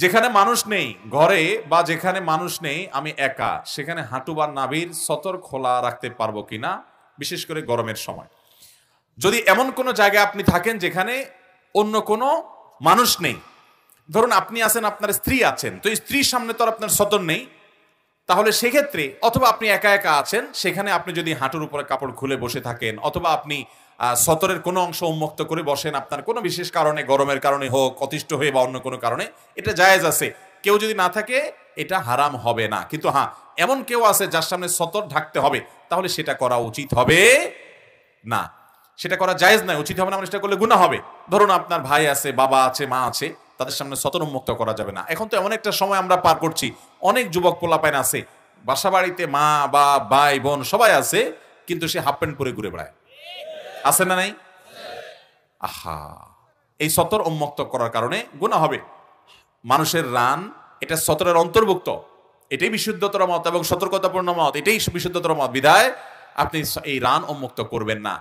যেখানে মানুষ নেই, ঘরে বা যেখানে মানুষ নেই, আমি একা, সেখানে হাঁটু বা নাভির সতর খোলা রাখতে পারবো কিনা, বিশেষ করে গরমের সময়। যদি এমন কোনো জায়গায় আপনি থাকেন যেখানে অন্য কোনো মানুষ নেই, ধরুন আপনি আছেন, আপনার স্ত্রী আছেন, তো স্ত্রীর সামনে তো আর আপনার সতর নেই, তাহলে সেক্ষেত্রে, অথবা আপনি একা একা আছেন, সেখানে আপনি যদি হাঁটুর উপরে কাপড় খুলে বসে থাকেন, অথবা আপনি সতরের কোনো অংশ উন্মুক্ত করে বসেন, আপনার কোনো বিশেষ কারণে, গরমের কারণে হোক, অতিষ্ঠ হয়ে বা অন্য কোনো কারণে, এটা জায়েজ আছে। কেউ যদি না থাকে এটা হারাম হবে না। কিন্তু হ্যাঁ, এমন কেউ আছে যার সামনে সতর ঢাকতে হবে, তাহলে সেটা করা উচিত হবে না, সেটা করা জায়েজ নয়, উচিত হবে না, মানে সেটা করলে গুনাহ হবে। ধরুন আপনার ভাই আছে, বাবা আছে, মা আছে, তাদের সামনে সতর উন্মুক্ত করা যাবে না। এখন তো এমন একটা সময় আমরা পার করছি, অনেক যুবক পোলাপাইন আছে, বাসা বাড়িতে মা বা ভাই বোন সবাই আছে, কিন্তু সে হাফ প্যান্ট পরে ঘুরে বেড়ায়, আছে না নাই? আহা, এই সতর উন্মুক্ত করার কারণে গুনাহ হবে। মানুষের রান এটা সতরের অন্তর্ভুক্ত, এটাই বিশুদ্ধতর মত এবং সতর্কতাপূর্ণ মত, এটাই বিশুদ্ধতর মত, বিধায় আপনি এই রান উন্মুক্ত করবেন না।